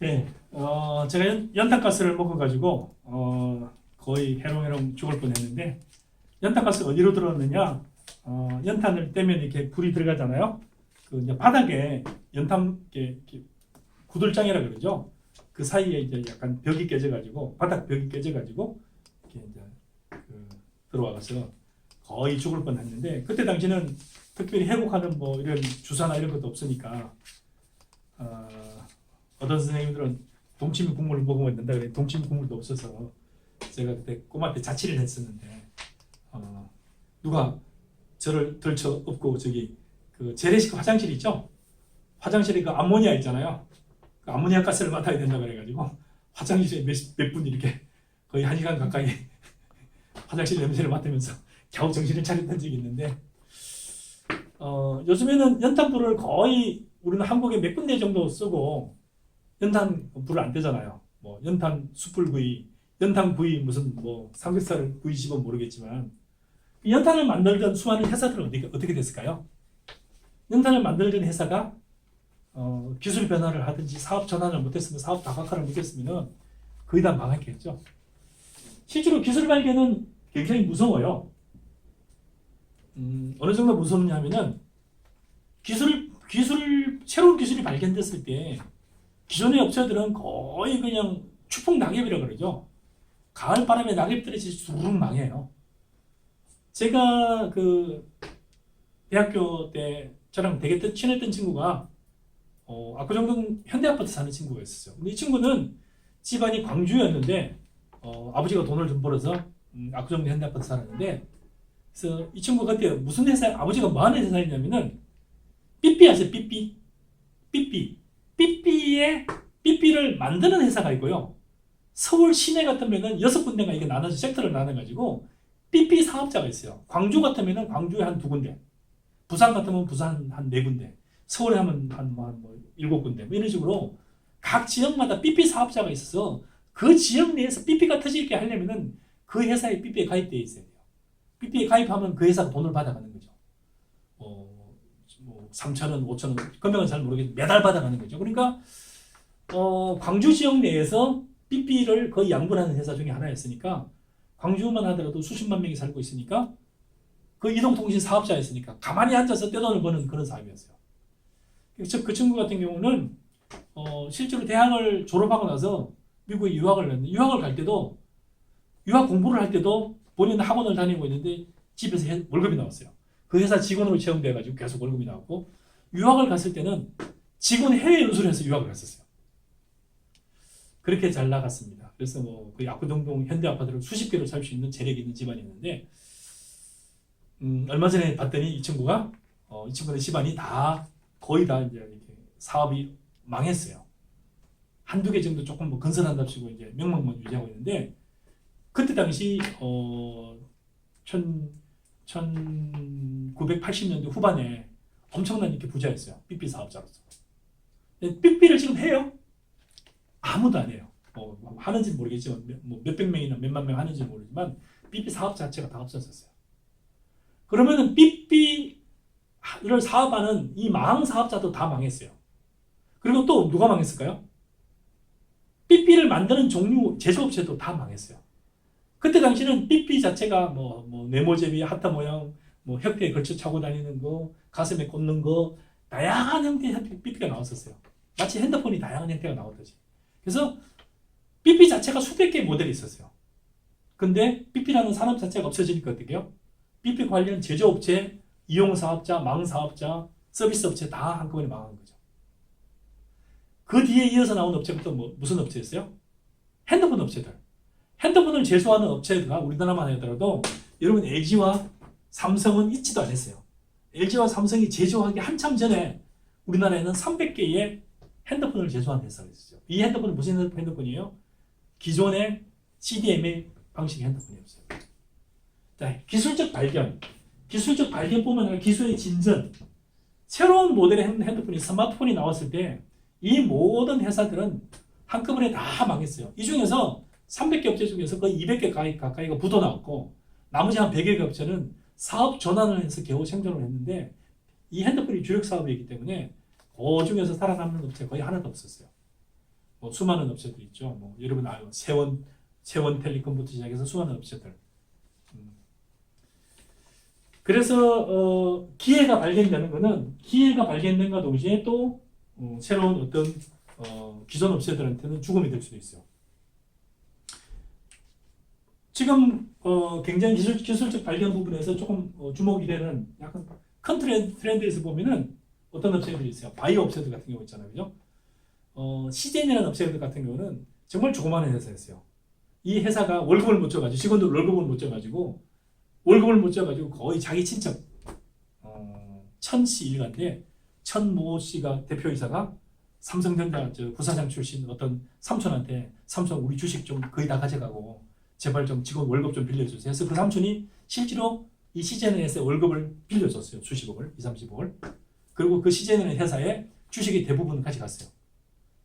네, 제가 연탄가스를 먹어가지고 거의 해롱해롱 죽을 뻔했는데 연탄가스가 어디로 들어왔느냐? 연탄을 떼면 이렇게 불이 들어가잖아요. 그 이제 바닥에 연탄 이렇게 구들장이라 그러죠. 그 사이에 이제 약간 벽이 깨져가지고 바닥 벽이 깨져가지고 이렇게 이제 들어와서 거의 죽을 뻔했는데 그때 당시는 특별히 회복하는 뭐 이런 주사나 이런 것도 없으니까. 어떤 선생님들은 동치미 국물을 먹으면 된다 그래. 동치미 국물도 없어서 제가 그때 꼬마 때 자취를 했었는데 누가 저를 들쳐 업고 저기 그 재래식 화장실 있죠? 화장실에 그 암모니아 있잖아요. 그 암모니아 가스를 맡아야 된다 그래가지고 화장실에 몇 분 이렇게 거의 1시간 가까이 화장실 냄새를 맡으면서 겨우 정신을 차렸던 적이 있는데 요즘에는 연탄불을 거의 우리는 한국에 몇 군데 정도 쓰고 연탄 불을 안 떼잖아요. 뭐 연탄 숯불구이, 연탄구이 무슨 뭐 삼겹살 구이집은 모르겠지만 연탄을 만들던 수많은 회사들은 어떻게 됐을까요? 연탄을 만들던 회사가 기술 변화를 하든지 사업 전환을 못했으면 사업 다각화를 못했으면 거의 다 망했겠죠. 실제로 기술 발견은 굉장히 무서워요. 어느 정도 무섭냐면은 새로운 기술이 발견됐을 때 기존의 업체들은 거의 그냥 추풍 낙엽이라 그러죠. 가을 바람에 낙엽 떨어지지 수룩 망해요. 제가 그 대학교 때 저랑 되게 친했던 친구가 압구정동 현대아파트 사는 친구가 있었어요. 근데 이 친구는 집안이 광주였는데 아버지가 돈을 좀 벌어서 압구정동 현대아파트 살았는데 그래서 이 친구가 그때 무슨 회사 아버지가 뭐 하는 회사였냐면은 삐삐 아세요? 삐삐를 만드는 회사가 있고요. 서울 시내 같으면은 6군데가 이게 나눠서 섹터를 나눠가지고 삐삐 사업자가 있어요. 광주 같으면은 광주에 한 2군데, 부산 같으면 부산 한 4군데, 서울에 하면 한 7군데, 뭐 이런 식으로 각 지역마다 삐삐 사업자가 있어서 그 지역 내에서 삐삐가 터지게 하려면은 그 회사에 삐삐에 가입되어 있어야 돼요. 삐삐에 가입하면 그 회사가 돈을 받아가는 거죠. 3,000원, 5,000원, 금액은 잘 모르겠는데 매달 받아가는 거죠. 그러니까 광주 지역 내에서 삐삐를 거의 양분하는 회사 중에 하나였으니까 광주만 하더라도 수십만 명이 살고 있으니까 그 이동통신 사업자였으니까 가만히 앉아서 떼돈을 버는 그런 사업이었어요. 그 친구 같은 경우는 실제로 대학을 졸업하고 나서 미국에 유학을 갔는데 유학을 갈 때도 유학 공부를 할 때도 본인은 학원을 다니고 있는데 집에서 월급이 나왔어요. 그 회사 직원으로 채용돼가지고 계속 월급이 나왔고 유학을 갔을 때는 직원 해외 연수를 해서 유학을 갔었어요. 그렇게 잘 나갔습니다. 그래서 뭐 거의 압구정동 현대아파트를 수십 개로 살 수 있는 재력이 있는 집안이었는데 얼마 전에 봤더니 이 친구가 이 친구의 집안이 다 거의 다 이제 이렇게 사업이 망했어요. 한두 개 정도 조금 뭐 건설한답시고 이제 명망만 유지하고 있는데 그때 당시 1980년대 후반에 엄청난 이렇게 부자였어요. 삐삐 사업자로서. 삐삐를 지금 해요? 아무도 안 해요. 하는지 모르겠지만 뭐 몇백 명이나 몇만 명 하는지 모르지만 삐삐 사업 자체가 다 없어졌어요. 그러면은 삐삐를 사업하는 이 망 사업자도 다 망했어요. 그리고 또 누가 망했을까요? 삐삐를 만드는 종류 제조업체도 다 망했어요. 그때 당시는 삐삐 자체가 뭐 네모제비, 하트 모양, 뭐 혁대에 걸쳐 차고 다니는 거, 가슴에 꽂는 거, 다양한 형태의 삐삐가 나왔었어요. 마치 핸드폰이 다양한 형태가 나오듯이. 그래서 삐삐 자체가 수백 개의 모델이 있었어요. 근데 삐삐라는 산업 자체가 없어지니까 어떻게 해요? 삐삐 관련 제조업체, 이용사업자, 망사업자, 서비스업체 다 한꺼번에 망한 거죠. 그 뒤에 이어서 나온 업체가 또 무슨 업체였어요? 핸드폰 업체들. 핸드폰을 제조하는 업체가 우리나라만 하더라도 여러분 LG와 삼성은 있지도 않았어요. LG와 삼성이 제조하기 한참 전에 우리나라에는 300개의 핸드폰을 제조하는 회사가 있었죠. 이 핸드폰은 무슨 핸드폰이에요? 기존의 CDMA 방식의 핸드폰이었어요. 자, 기술적 발견뿐만 아니라 기술의 진전, 새로운 모델의 핸드폰이 스마트폰이 나왔을 때 이 모든 회사들은 한꺼번에 다 망했어요. 이 중에서 300개 업체 중에서 거의 200개 가까이가 부도 나왔고 나머지 한 100개 업체는 사업 전환을 해서 겨우 생존을 했는데 이 핸드폰이 주력 사업이기 때문에 그 중에서 살아남는 업체 거의 하나도 없었어요. 뭐 수많은 업체들 있죠. 뭐 여러분 아요. 세원텔레콤부터 시작해서 수많은 업체들. 그래서 기회가 발견되는 거는 기회가 발견된과 동시에 또 새로운 어떤 기존 업체들한테는 죽음이 될 수도 있어요. 지금 굉장히 기술적 발견 부분에서 조금 주목이 되는 약간 큰 트렌드에서 보면은 어떤 업체들이 있어요. 바이오 업체들 같은 경우 있잖아요. 그죠? 시젠이라는 업체들 같은 경우는 정말 조그마한 회사였어요. 이 회사가 월급을 못 줘가지고 직원들 월급을 못 줘가지고 거의 자기 친척 천씨 일가인데 천모 씨가 대표이사가 삼성전자 부사장 출신 어떤 삼촌한테 삼촌 우리 주식 좀 거의 다 가져가고 제발 좀 직원 월급 좀 빌려주세요. 그래서 그 삼촌이 실제로 이 시제너에서 월급을 빌려줬어요. 수십억을, 2, 30억을. 그리고 그 시제너 회사에 주식의 대부분을 가져갔어요.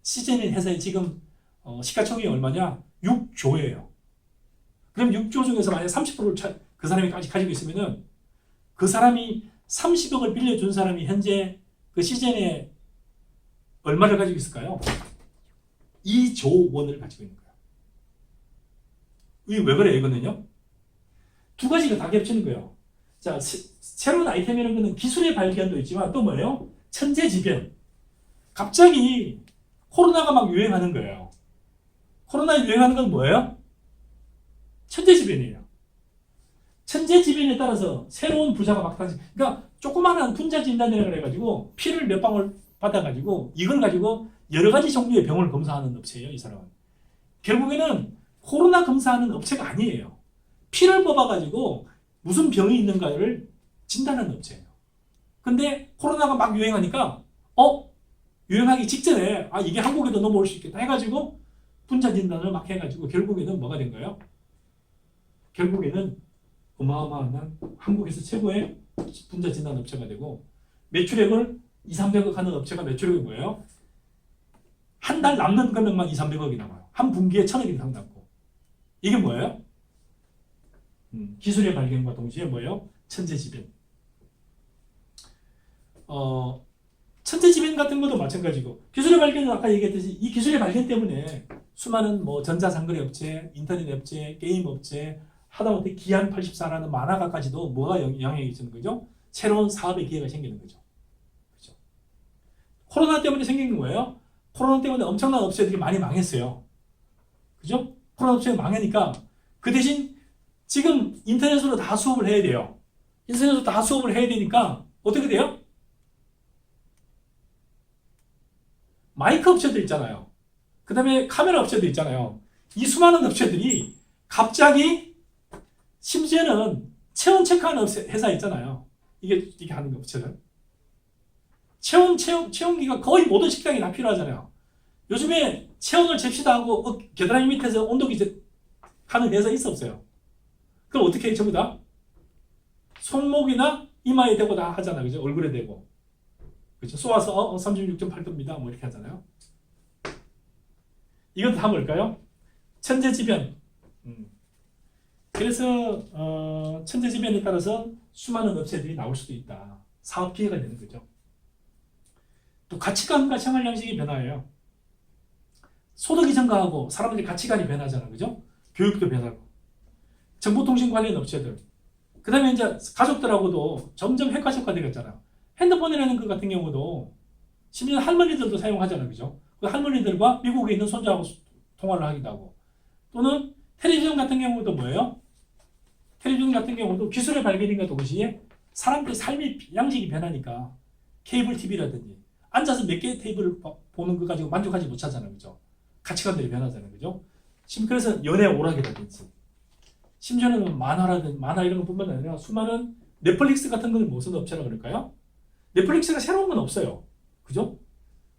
시제너 회사에 지금 시가총액이 얼마냐? 6조예요. 그럼 6조 중에서 만약 30%를 그 사람이 가지고 있으면은 그 사람이 30억을 빌려준 사람이 현재 그 시제너에 얼마를 가지고 있을까요? 2조 원을 가지고 있는 거예요. 이게 왜 그래, 이거는요? 두 가지가 다 겹치는 거예요. 자, 새로운 아이템이라는 것은 기술의 발견도 있지만 또 뭐예요? 천재지변. 갑자기 코로나가 막 유행하는 거예요. 코로나 유행하는 건 뭐예요? 천재지변이에요. 천재지변에 따라서 새로운 부자가 막 탄생. 그러니까 조그마한 분자 진단이라고 해가지고 피를 몇 방울 받아가지고 이걸 가지고 여러 가지 종류의 병을 검사하는 업체예요. 이 사람은. 결국에는 코로나 검사하는 업체가 아니에요. 피를 뽑아가지고 무슨 병이 있는가를 진단하는 업체예요. 근데 코로나가 막 유행하니까 유행하기 직전에 이게 한국에도 넘어올 수 있겠다 해가지고 분자 진단을 막 해가지고 결국에는 뭐가 된 거예요? 결국에는 어마어마한 한국에서 최고의 분자 진단 업체가 되고 매출액을 2, 300억 하는 업체가 매출액이 뭐예요? 한 달 남는 금액만 2, 300억이 남아요. 한 분기에 1,000억 이상 남고. 이게 뭐예요? 기술의 발견과 동시에 뭐예요? 천재지변. 천재지변 같은 것도 마찬가지고 기술의 발견은 아까 얘기했듯이 이 기술의 발견 때문에 수많은 뭐 전자상거래 업체, 인터넷 업체, 게임 업체 하다못해 기안 84라는 만화가까지도 뭐가 영향이 있는 거죠? 새로운 사업의 기회가 생기는 거죠. 그렇죠? 코로나 때문에 생긴 거예요. 코로나 때문에 엄청난 업체들이 많이 망했어요. 그죠? 코로나 업체가 망하니까 그 대신 지금 인터넷으로 다 수업을 해야 돼요. 인터넷으로 다 수업을 해야 되니까 어떻게 돼요? 마이크 업체도 있잖아요. 그 다음에 카메라 업체도 있잖아요. 이 수많은 업체들이 갑자기 심지어는 체온 체크하는 회사 있잖아요. 이게 하는 업체들. 체온기가 거의 모든 식당에 다 필요하잖아요. 요즘에 체온을 잽시다 하고 겨드랑이 밑에서 온도계 하는 회사 있어 없어요? 그럼 어떻게 해? 전부 다 손목이나 이마에 대고 다 하잖아요. 그죠? 얼굴에 대고. 그렇죠? 쏘아서 36.8도입니다. 뭐 이렇게 하잖아요. 이건 다 뭘까요? 천재지변. 그래서 천재지변에 따라서 수많은 업체들이 나올 수도 있다. 사업 기회가 되는 거죠. 또 가치관과 생활 양식이 변화해요. 소득이 증가하고 사람들이 가치관이 변하잖아요. 그죠? 교육도 변하고. 정보통신 관련 업체들. 그 다음에 이제 가족들하고도 점점 핵가족화되겠잖아요. 핸드폰이라는 것 같은 경우도 심지어 할머니들도 사용하잖아요. 그죠? 그 할머니들과 미국에 있는 손자하고 통화를 하기도 하고. 또는 텔레비전 같은 경우도 뭐예요? 텔레비전 같은 경우도 기술의 발견인과 동시에 사람들의 삶의 양식이 변하니까 케이블 TV라든지 앉아서 몇 개의 테이블을 보는 거 가지고 만족하지 못하잖아요. 그죠? 가치관들이 변하잖아요. 그죠? 그래서 연애 오락이라든지 심지어는 만화 이런 것뿐만 아니라 수많은 넷플릭스 같은 건 무슨 업체라고 그럴까요? 넷플릭스가 새로운 건 없어요. 그죠?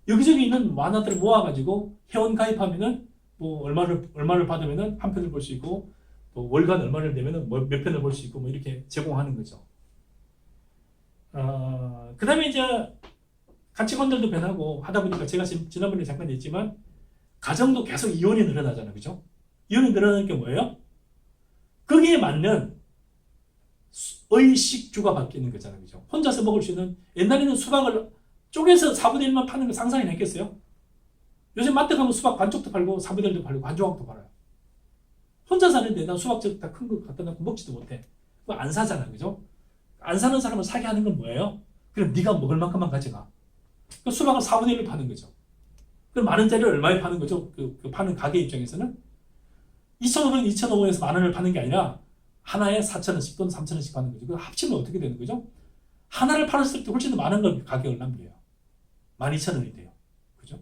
여기저기 있는 만화들을 모아가지고 회원 가입하면은 뭐 얼마를 받으면은 한 편을 볼 수 있고 또 월간 얼마를 내면은 몇 편을 볼 수 있고 뭐 이렇게 제공하는 거죠. 그 다음에 이제 가치관들도 변하고 하다 보니까 제가 지난번에 잠깐 했지만 가정도 계속 이혼이 늘어나잖아요. 그죠? 이혼이 늘어나는 게 뭐예요? 거기에 맞는 의식주가 바뀌는 거잖아요. 그죠? 혼자서 먹을 수 있는 옛날에는 수박을 쪼개서 4분의 1만 파는 거 상상이 했겠어요? 요즘 마트 가면 수박 반쪽도 팔고 사부들도 팔고 반조각도 팔아요. 혼자 사는데 난 수박 다 큰 거 갖다 놓고 먹지도 못해. 그거 안 사잖아, 그죠? 안 사는 사람을 사게 하는 건 뭐예요? 그럼 네가 먹을 만큼만 가져가. 그 수박을 4분의 1로 파는 거죠. 그럼 만 원짜리를 얼마에 파는 거죠? 그 파는 가게 입장에서는 2,500원, 2,500원에서 만 원을 파는 게 아니라 하나에 4,000원씩 또는 3,000원씩 파는 거죠. 그거 합치면 어떻게 되는 거죠? 하나를 팔았을 때 훨씬 더 많은 걸 가격을 남겨요. 12,000원이 돼요. 그죠?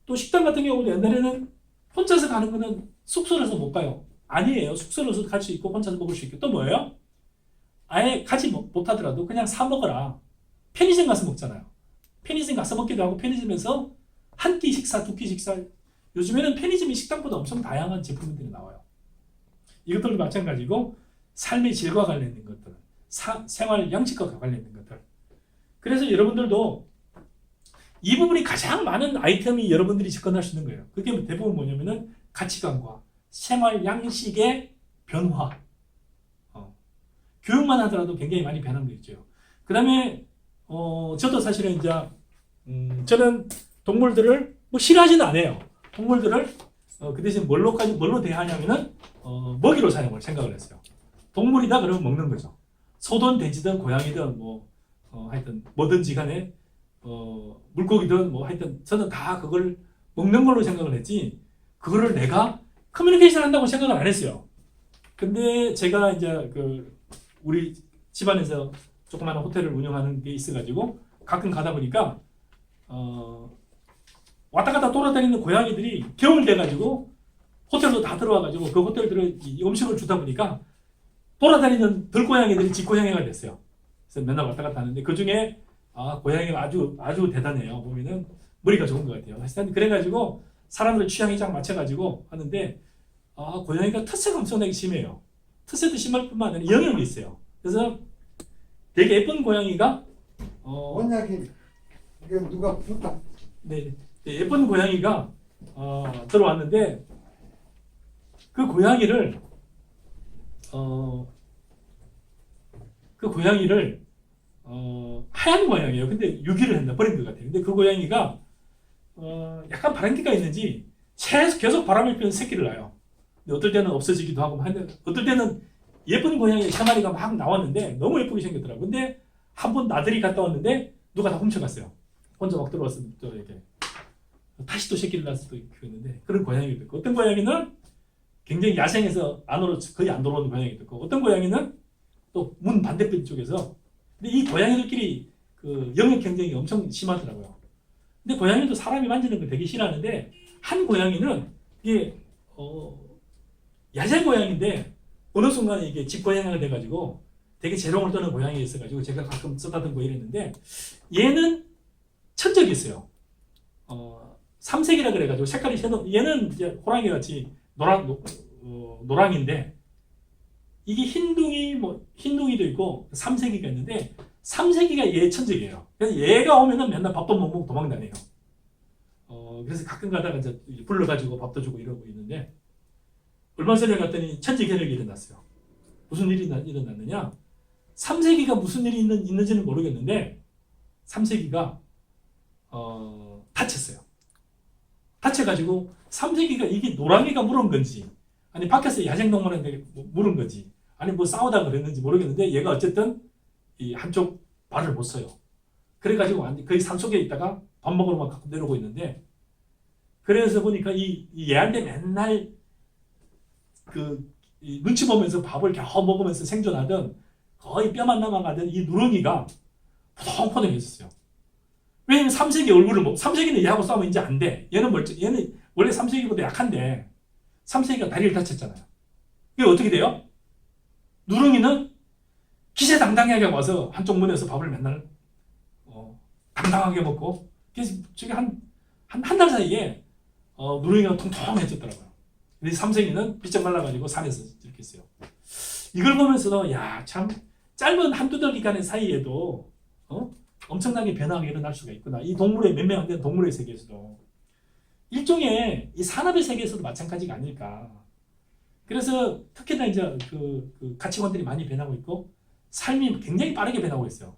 또 식당 같은 경우도 옛날에는 혼자서 가는 거는 숙소에서 못 가요. 아니에요. 숙소에서 갈 수 있고 혼자서 먹을 수 있고 또 뭐예요? 아예 가지 못하더라도 그냥 사 먹어라. 편의점 가서 먹잖아요. 편의점 가서 먹기도 하고 편의점에서 한 끼 식사, 두 끼 식사. 요즘에는 편의점이 식당보다 엄청 다양한 제품들이 나와요. 이것들도 마찬가지고 삶의 질과 관련된 것들, 생활 양식과 관련된 것들. 그래서 여러분들도 이 부분이 가장 많은 아이템이 여러분들이 접근할 수 있는 거예요. 그게 대부분 뭐냐면은 가치관과 생활 양식의 변화. 교육만 하더라도 굉장히 많이 변한 거 있죠. 그 다음에 저도 사실은 이제 저는 동물들을 뭐 싫어하지는 않아요. 동물들을 그 대신 뭘로 대하냐면은 먹이로 사용을 생각을 했어요. 동물이다 그러면 먹는 거죠. 소든 돼지든 고양이든 뭐 하여튼 뭐든지 간에 물고기든 뭐 하여튼 저는 다 그걸 먹는 걸로 생각을 했지 그거를 내가 커뮤니케이션 한다고 생각을 안 했어요. 근데 제가 이제 우리 집안에서 조그마한 호텔을 운영하는 게 있어가지고 가끔 가다 보니까 왔다 갔다 돌아다니는 고양이들이 겨울 돼가지고 호텔로 다 들어와가지고 그 호텔들을 음식을 주다 보니까 돌아다니는 들고양이들이 집고양이가 됐어요. 그래서 맨날 왔다 갔다 하는데 그 중에 고양이가 아주 대단해요. 보면은 머리가 좋은 것 같아요. 하여튼 그래가지고 사람들 취향이 딱 맞춰가지고 하는데 고양이가 텃세가 엄청나게 심해요. 텃세도 심할 뿐만 아니라 영역이 있어요. 그래서 되게 예쁜 고양이가 원장님 이거 누가 부탁? 네, 예쁜 고양이가 들어왔는데 그 고양이를 하얀 고양이에요. 근데 유기를 했나 버린 것 같아요. 근데 그 고양이가 약간 바람기가 있는지 계속 바람을 피우는 새끼를 낳아요. 근데 어떨 때는 없어지기도 하고 하는데 어떨 때는 예쁜 고양이 세 마리가 막 나왔는데 너무 예쁘게 생겼더라고. 근데 한 번 나들이 갔다 왔는데 누가 다 훔쳐갔어요. 혼자 막 들어와서 또 이렇게 다시 또 새끼를 낳아서 또 키웠는데 그런 고양이도 있고 어떤 고양이는 굉장히 야생에서 안으로 거의 안 들어오는 고양이도 있고 어떤 고양이는 또 문 반대편 쪽에서 근데 이 고양이들끼리 그 영역 경쟁이 엄청 심하더라고요. 근데 고양이도 사람이 만지는 걸 되게 싫어하는데 한 고양이는 이게 야생 고양인데 어느 순간에 이게 집고양이가 돼가지고 되게 재롱을 떠는 고양이가 있어가지고 제가 가끔 쓰다듬고 이랬는데 얘는 천적이 있어요. 삼색이라 그래가지고 색깔이 얘는 이제 호랑이 같이 노랑인데 이게 흰둥이도 있고 삼색이가 있는데 삼색이가 얘 천적이에요. 그래서 얘가 오면은 맨날 밥도 못 먹고 도망다녀요. 그래서 가끔 가다가 이제 불러가지고 밥도 주고 이러고 있는데 얼마 전에 갔더니 천지개벽이 일어났어요. 무슨 일이 일어났느냐? 삼색이가 무슨 일이 있는지는 모르겠는데 삼색이가 다쳤어요. 다쳐가지고 삼색이가 이게 노랑이가 물은 건지 아니 밖에서 야생동물한테 물은 건지 아니 뭐 싸우다 그랬는지 모르겠는데 얘가 어쨌든 이 한쪽 발을 못 써요. 그래가지고 거의 산속에 있다가 밥 먹으러 막 가끔 내려오고 있는데 그래서 보니까 이 얘한테 맨날 눈치 보면서 밥을 겨우 먹으면서 생존하던 거의 뼈만 남아가던 이 누렁이가 포동포동해졌어요. 왜냐면 삼색이는 얘하고 싸우면 이제 안 돼. 얘는 원래 삼색이보다 약한데 삼색이가 다리를 다쳤잖아요. 이게 어떻게 돼요? 누렁이는 기세당당하게 와서 한쪽 문에서 밥을 맨날 당당하게 먹고 그래서 저기 한 달 사이에 누렁이가 통통해졌더라고요. 그래서 삼색이는 비쩍 말라가지고 산에서 이렇게 있어요. 이걸 보면서도 참 짧은 한두 달 기간의 사이에도 엄청나게 변화가 일어날 수가 있구나. 이 동물의 몇 명 안 되는 동물의 세계에서도 일종의 이 산업의 세계에서도 마찬가지가 아닐까. 그래서 특히나 이제 그 가치관들이 많이 변하고 있고 삶이 굉장히 빠르게 변하고 있어요.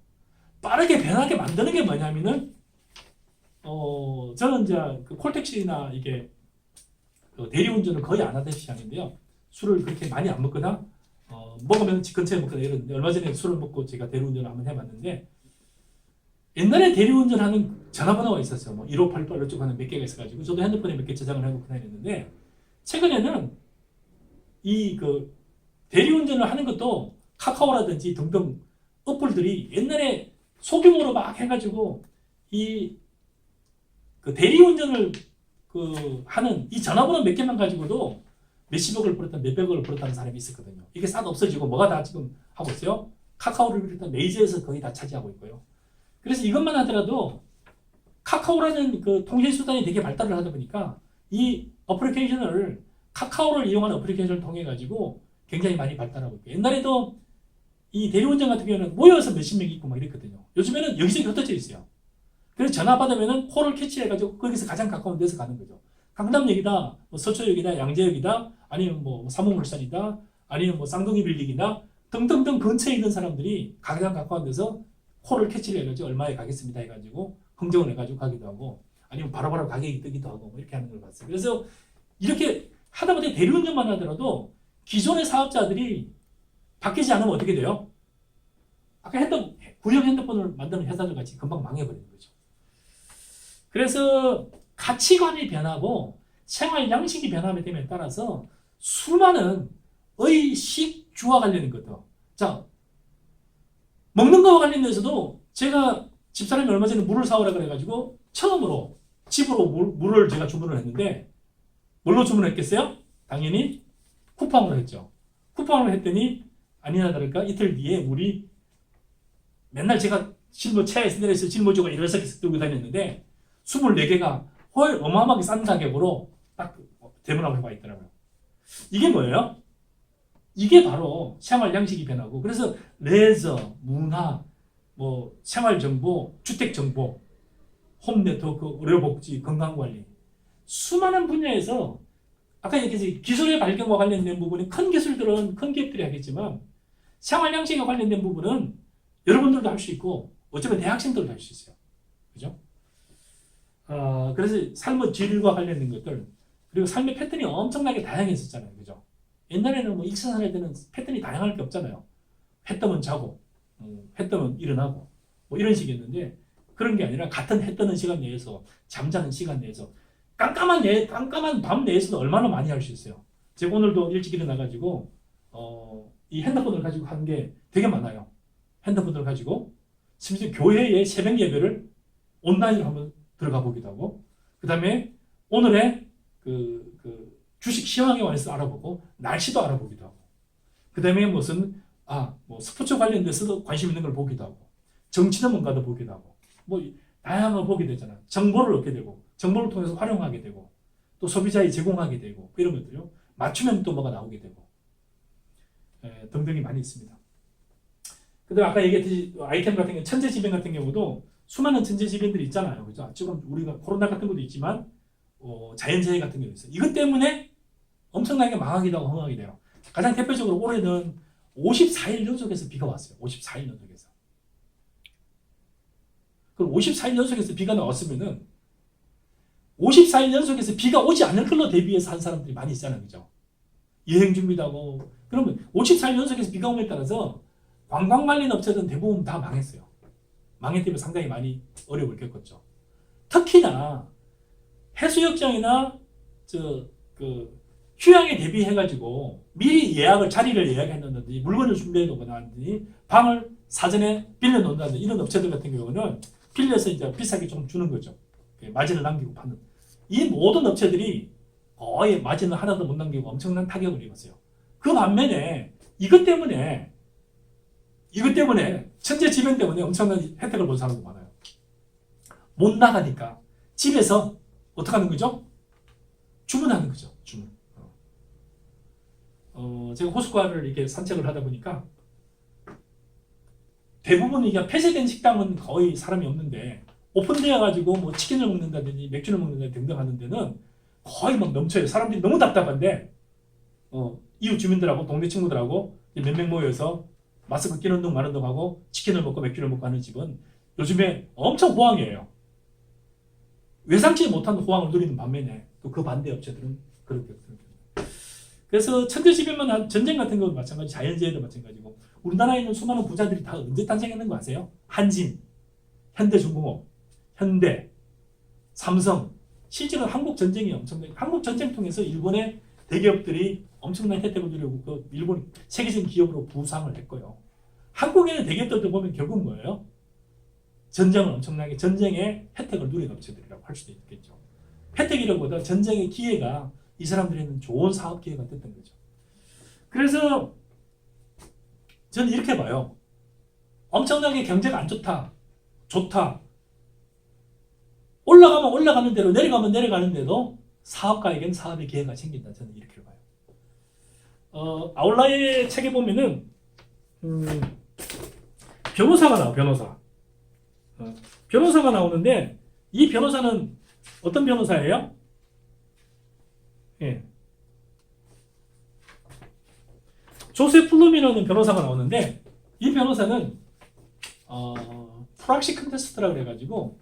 빠르게 변하게 만드는 게 뭐냐면은 저는 이제 그 콜택시나 이게 그 대리운전을 거의 안 하던 시장인데요. 술을 그렇게 많이 안 먹거나 먹으면 집 근처에 먹거나 이러는데 얼마 전에 술을 먹고 제가 대리운전을 한번 해봤는데 옛날에 대리운전하는 전화번호가 있었어요. 뭐 1588 이쪽 하는 몇 개가 있어가지고 저도 핸드폰에 몇 개 저장을 해놓고 다녔는데 최근에는 이 그 대리운전을 하는 것도 카카오라든지 등등 어플들이 옛날에 소규모로 막 해가지고 이 그 대리운전을 그 하는 이 전화번호 몇 개만 가지고도 몇십억을 벌었다 몇백억을 벌었다는 사람이 있었거든요. 이게 싹 없어지고 뭐가 다 지금 하고 있어요? 카카오를 비롯한 메이저에서 거의 다 차지하고 있고요. 그래서 이것만 하더라도 카카오라는 그 통신 수단이 되게 발달을 하다 보니까 이 어플리케이션을 카카오를 이용하는 어플리케이션을 통해 가지고 굉장히 많이 발달하고 있고 옛날에도 이 대리운전 같은 경우는 모여서 몇십 명 있고 막 이랬거든요. 요즘에는 여기저기 흩어져 있어요. 그래서 전화 받으면은 콜을 캐치해가지고 거기서 가장 가까운 데서 가는 거죠. 강남역이다, 뭐 서초역이다, 양재역이다, 아니면 뭐 삼성물산이다, 아니면 뭐 쌍둥이 빌딩이다 등등등 근처에 있는 사람들이 가장 가까운 데서 콜을 캐치를 해가지고 얼마에 가겠습니다 해가지고 흥정을 해가지고 가기도 하고 아니면 바로바로 가격이 뜨기도 하고 뭐 이렇게 하는 걸 봤어요. 그래서 이렇게 하다 보니 대리운전만 하더라도 기존의 사업자들이 바뀌지 않으면 어떻게 돼요? 아까 했던 구형 핸드폰을 만드는 회사들 같이 금방 망해버리는 거죠. 그래서 가치관이 변하고 생활 양식이 변함에 됨에 따라서 수많은 의식주와 관련된 것들. 자, 먹는 거와 관련돼서도 제가 집사람이 얼마 전에 물을 사오라 그래가지고 처음으로 집으로 물을 제가 주문을 했는데 뭘로 주문했겠어요? 당연히 쿠팡으로 했죠. 쿠팡으로 했더니 아니나 다를까 이틀 뒤에 물이 맨날 제가 차에서 내려서 짊어지고 일어서서 들고 다녔는데 24개가 헐 어마어마하게 싼 가격으로 딱 대문하고 와 있더라고요. 이게 뭐예요? 이게 바로 생활 양식이 변하고 그래서 레저, 문화, 뭐 생활 정보, 주택 정보, 홈 네트워크, 의료복지, 건강관리 수많은 분야에서 아까 얘기했듯이 기술의 발견과 관련된 부분이 큰 기술들은 큰 기업들이 하겠지만 생활 양식과 관련된 부분은 여러분들도 할 수 있고 어쩌면 대학생들도 할 수 있어요. 그죠? 그래서 삶의 질과 관련된 것들 그리고 삶의 패턴이 엄청나게 다양했었잖아요. 그죠? 옛날에는 뭐 익산할 때는 패턴이 다양할 게 없잖아요. 해 뜨면 자고 해 뜨면 일어나고 뭐 이런 식이었는데 그런 게 아니라 같은 해 뜨는 시간 내에서 잠자는 시간 내에서 깜깜한 밤 내에서도 얼마나 많이 할 수 있어요. 제가 오늘도 일찍 일어나가지고 이 핸드폰을 가지고 하는 게 되게 많아요. 핸드폰을 가지고 심지어 교회의 새벽 예배를 온라인으로 한번 들어가 보기도 하고 그 다음에 오늘의 그 주식 시황에 관해서 알아보고 날씨도 알아보기도 하고 그 다음에 무슨 뭐 스포츠 관련돼서도 관심 있는 걸 보기도 하고 정치는 뭔가도 보기도 하고 뭐 다양한 걸 보게 되잖아요. 정보를 얻게 되고 정보를 통해서 활용하게 되고 또 소비자에 제공하게 되고 이런 것들요. 맞추면 또 뭐가 나오게 되고 등등이 많이 있습니다. 그다음 아까 얘기했듯이 아이템 같은 경우 천재지변 같은 경우도 수많은 천재지변들이 있잖아요. 그죠? 지금 우리가 코로나 같은 것도 있지만 자연재해 같은 경우 있어요. 이것 때문에 엄청나게 망하기도 하고 흥하게 돼요. 가장 대표적으로 올해는 54일 연속해서 비가 왔어요. 54일 연속해서. 그럼 54일 연속해서 비가 나왔으면은 54일 연속해서 비가 오지 않을 걸로 대비해서 한 사람들이 많이 있잖아요. 그죠? 여행 준비도 하고. 그러면 54일 연속해서 비가 오에 따라서 관광 관련 업체들은 대부분 다 망했어요. 망했기 상당히 많이 어려움을 겪었죠. 특히나 해수욕장이나 휴양에 대비해가지고 미리 자리를 예약했는지 물건을 준비해 놓거나 방을 사전에 빌려 놓는다든지 이런 업체들 같은 경우는 빌려서 이제 비싸게 좀 주는 거죠. 마진을 남기고 파는. 이 모든 업체들이 거의 마진을 하나도 못 남기고 엄청난 타격을 입었어요. 그 반면에 이것 때문에 천재지변 때문에 엄청난 혜택을 본 사람도 많아요. 못 나가니까 집에서 어떻게 하는 거죠? 주문하는 거죠. 주문. 제가 호숫가를 이렇게 산책을 하다 보니까 대부분 이게 폐쇄된 식당은 거의 사람이 없는데 오픈되어 가지고 뭐 치킨을 먹는다든지 맥주를 먹는다든지 등등 하는 데는 거의 막 넘쳐요. 사람들이 너무 답답한데 이웃 주민들하고 동네 친구들하고 몇 명 모여서 마스크 끼는 둥 마는 둥 하고 치킨을 먹고 맥주를 먹고 하는 집은 요즘에 엄청 호황이에요. 외상치 못한 호황을 누리는 반면에 또 그 반대 업체들은 그렇게. 그래서 천재지변만 전쟁 같은 경우도 마찬가지, 자연재해도 마찬가지고 우리나라에 있는 수많은 부자들이 다 언제 탄생했는 거 아세요? 한진, 현대중공업, 현대, 삼성. 실제로 한국 전쟁이 엄청나게, 한국 전쟁 통해서 일본의 대기업들이 엄청난 혜택을 누리고 그 일본 세계적인 기업으로 부상을 했고요. 한국에는 대기업들도 보면 결국 뭐예요? 전쟁을 엄청나게 전쟁의 혜택을 누린 업체들이라고 할 수도 있겠죠. 혜택이라기보다 전쟁의 기회가 이 사람들에는 좋은 사업 기회가 됐던 거죠. 그래서 저는 이렇게 봐요. 엄청나게 경제가 안 좋다, 좋다. 올라가면 올라가는 대로, 내려가면 내려가는 대로 사업가에게는 사업의 기회가 생긴다. 저는 이렇게 봐요. 아울라의 책에 보면은 변호사가 나와요. 변호사가 나오는데 이 변호사는 어떤 변호사예요? 예. 조세 플루미너는 변호사가 나오는데 이 변호사는 프락시 컨테스트라고 해가지고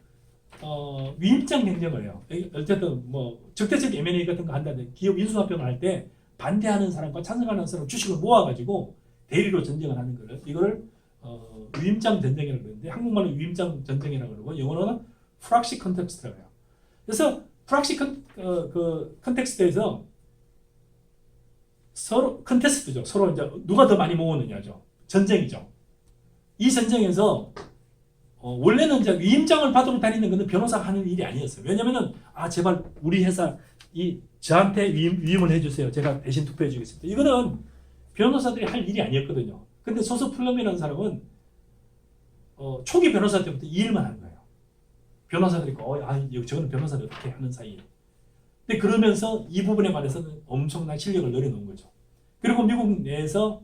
위임장 경쟁을 해요. 어쨌든 뭐 적대적 M&A 같은 거 한다는데 기업 인수합병을 할 때 반대하는 사람과 찬성하는 사람 주식을 모아가지고 대리로 전쟁을 하는 거를 이거를 위임장 전쟁이라고 그러는데 한국말은 위임장 전쟁이라고 그러고 영어로는 프락시 컨텍스트라고 해요. 그래서 프락시 컨텍스트에서 서로 컨테스트죠. 서로 이제 누가 더 많이 모으느냐죠. 전쟁이죠. 이 전쟁에서 원래는 이제 위임장을 받으러 다니는 것은 변호사가 하는 일이 아니었어요. 왜냐면은 제발 우리 회사 저한테 위임을 해주세요. 제가 대신 투표해 주겠습니다. 이거는 변호사들이 할 일이 아니었거든요. 근데 조셉 플럼이라는 사람은 초기 변호사 때부터 이 일만 하는 거예요. 변호사들이 저거는 변호사들 어떻게 하는 사이에. 근데 그러면서 이 부분에 관해서는 엄청난 실력을 늘려놓은 거죠. 그리고 미국 내에서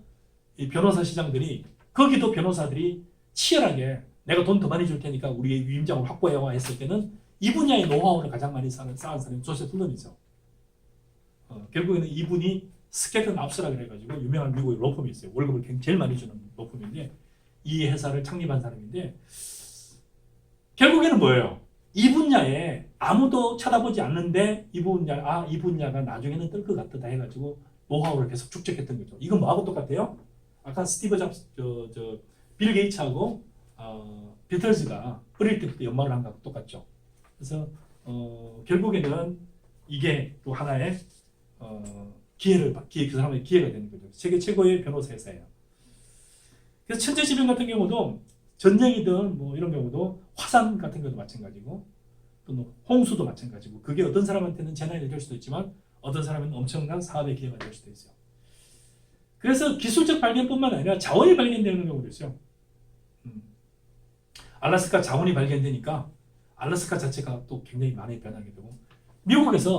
이 변호사 시장들이 거기도 변호사들이 치열하게 내가 돈 더 많이 줄 테니까 우리의 위임장을 확보해와 했을 때는 이 분야의 노하우를 가장 많이 쌓은 사람이 조셉 플럼이죠. 결국에는 이분이 스케일은 압수라 그래가지고 유명한 미국의 로펌이 있어요. 월급을 제일 많이 주는 로펌인데 이 회사를 창립한 사람인데 결국에는 뭐예요? 이 분야에 아무도 쳐다보지 않는데 이 분야가 나중에는 뜰 것 같다 해가지고 노하우를 계속 축적했던 거죠. 이건 뭐하고 똑같아요? 아까 스티브 잡스, 빌 게이츠하고 비틀즈가 어릴 때부터 연말을 한 거하고 똑같죠. 그래서 결국에는 이게 또 하나의 그 사람의 기회가 되는 거죠. 세계 최고의 변호사 회사예요. 그래서 천재지변 같은 경우도 전쟁이든 뭐 이런 경우도 화산 같은 것도 마찬가지고 또 홍수도 마찬가지고 그게 어떤 사람한테는 재난이 될 수도 있지만 어떤 사람은 엄청난 사업의 기회가 될 수도 있어요. 그래서 기술적 발견뿐만 아니라 자원이 발견되는 경우도 있어요. 알래스카 자원이 발견되니까 알래스카 자체가 또 굉장히 많이 변하게 되고 미국에서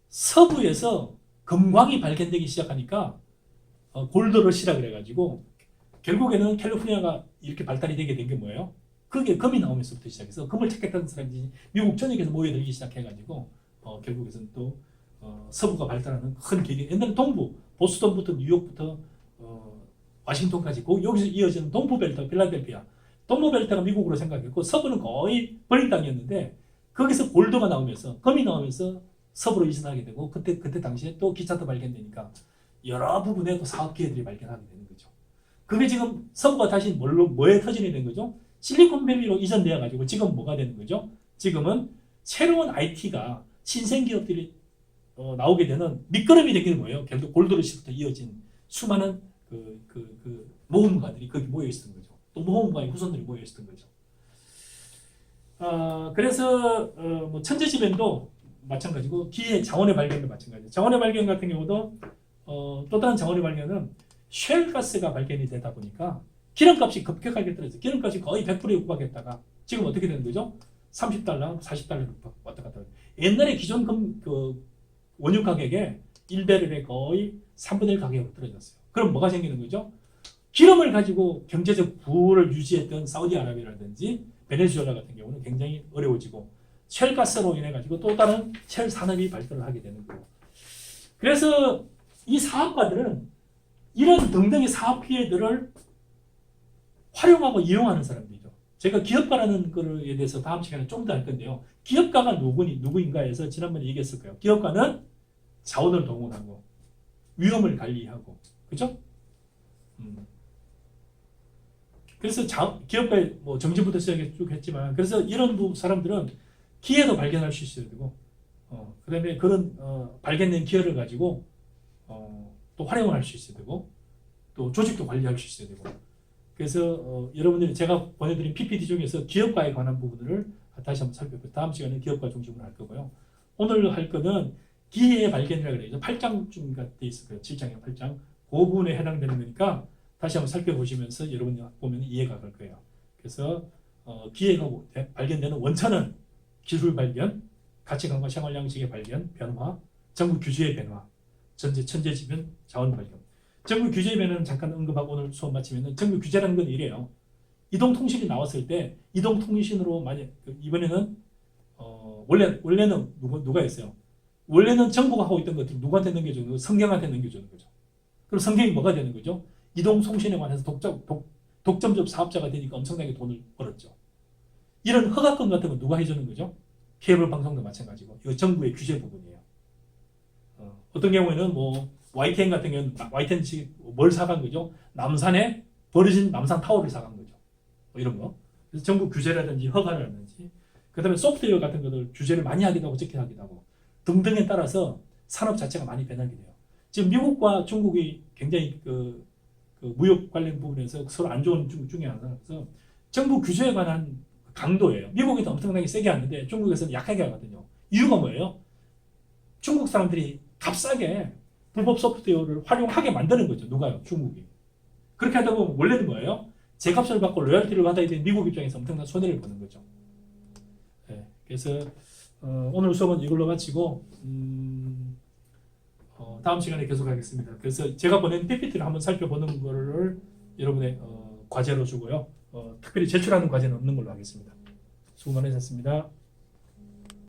서부에서 금광이 발견되기 시작하니까 골드러시라 그래가지고 결국에는 캘리포니아가 이렇게 발달이 되게 된 게 뭐예요? 그게 금이 나오면서부터 시작해서 금을 찾겠다는 사람들이 미국 전역에서 모여들기 시작해가지고 결국에는 또 서부가 발달하는 큰 계기. 옛날에 동부 보스턴부터 뉴욕부터 와싱턴까지 여기서 이어지는 동부 벨트 필라델피아 동부 벨트가 미국으로 생각했고 서부는 거의 버린 땅이었는데 거기서 골드가 나오면서 금이 나오면서 서부로 이전하게 되고 그때 당시에 또 기차도 발견되니까 여러 부분에 또 사업 기회들이 발견하게 되는 거죠. 그게 지금 서부가 다시 뭐에 터전이 된 거죠? 실리콘밸리로 이전되어 가지고 지금 뭐가 되는 거죠? 지금은 새로운 IT가 신생 기업들이 나오게 되는 밑거름이 되는 게 뭐예요? 결국 골드러시부터 이어진 수많은 그 모험가들이 거기 모여 있었던 거죠. 또 모험가의 후손들이 모여 있었던 거죠. 그래서 뭐 천재지변도 마찬가지고 기회 자원의 발견도 마찬가지예요. 자원의 발견 같은 경우도 또 다른 자원의 발견은 쉘가스가 발견이 되다 보니까 기름값이 급격하게 떨어져요. 기름값이 거의 100%에 육박했다가 지금 어떻게 되는 거죠? 30달러, 40달러 왔다 갔다 해요. 옛날에 기존 원유 가격에 1배럴에 거의 3분의 1 가격으로 떨어졌어요. 그럼 뭐가 생기는 거죠? 기름을 가지고 경제적 부를 유지했던 사우디아라비아라든지 베네수엘라 같은 경우는 굉장히 어려워지고 쉘가스로 인해 가지고 또 다른 쉘 산업이 발달을 하게 되는 거예요. 그래서 이 사업가들은 이런 등등의 사업 기회들을 활용하고 이용하는 사람들이죠. 제가 기업가라는 거에 대해서 다음 시간에 좀 더 할 건데요. 기업가가 누구인가에서 지난번에 얘기했을 거예요. 기업가는 자원을 동원하고 위험을 관리하고, 그죠? 그래서 기업가의 뭐 정지부터 시작해 쭉 했지만, 그래서 이런 사람들은 기회도 발견할 수 있어야 되고, 그다음에 그런 발견된 기회를 가지고 또 활용을 할 수 있어야 되고, 또 조직도 관리할 수 있어야 되고. 그래서 여러분들이 제가 보내드린 PPT 중에서 기업가에 관한 부분들을 다시 한번 살펴볼 다음 시간에 기업가 중심으로 할 거고요. 오늘 할 거는 기회의 발견이라고 그래요. 8장쯤 돼 있을 거예요. 7장에 8장. 그 부분에 해당되는 거니까 다시 한번 살펴보시면서 여러분이 보면 이해가 갈 거예요. 그래서 기회가 발견되는 원천은 기술 발견, 가치관과 생활 양식의 발견, 변화, 정부 규제의 변화, 천재지변, 자원 발견. 정부 규제의 변화는 잠깐 언급하고 오늘 수업 마치면은 정부 규제라는 건 이래요. 이동통신이 나왔을 때 이동통신으로 만약 이번에는 원래는 누가 했어요? 원래는 정부가 하고 있던 것들을 누구한테 넘겨주는 거죠? 성경한테 넘겨주는 거죠. 그럼 성경이 뭐가 되는 거죠? 이동통신에 관해서 독점적 사업자가 되니까 엄청나게 돈을 벌었죠. 이런 허가권 같은 건 누가 해주는 거죠? 케이블 방송도 마찬가지고 이거 정부의 규제 부분이에요. 어떤 경우에는 뭐 YTN 같은 경우는 YTN 뭘 사간 거죠? 남산에 버려진 남산 타워를 사간 거죠. 뭐 이런 거. 그래서 정부 규제라든지 허가라든지, 그다음에 소프트웨어 같은 것들 규제를 많이 하기도 하고 적게 하기도 하고 등등에 따라서 산업 자체가 많이 변하게 돼요. 지금 미국과 중국이 굉장히 그 무역 관련 부분에서 서로 안 좋은 중에 하나라서 정부 규제에 관한 강도예요. 미국에서 엄청나게 세게 하는데 중국에서는 약하게 하거든요. 이유가 뭐예요? 중국 사람들이 값싸게 불법 소프트웨어를 활용하게 만드는 거죠. 누가요? 중국이. 그렇게 하다 보면 원래는 뭐예요? 제값을 받고 로열티를 받아야 되는 미국 입장에서 엄청난 손해를 보는 거죠. 네, 그래서 오늘 수업은 이걸로 마치고 다음 시간에 계속하겠습니다. 그래서 제가 보낸 PPT를 한번 살펴보는 거를 여러분의 과제로 주고요. 특별히 제출하는 과제는 없는 걸로 하겠습니다. 수고 많으셨습니다.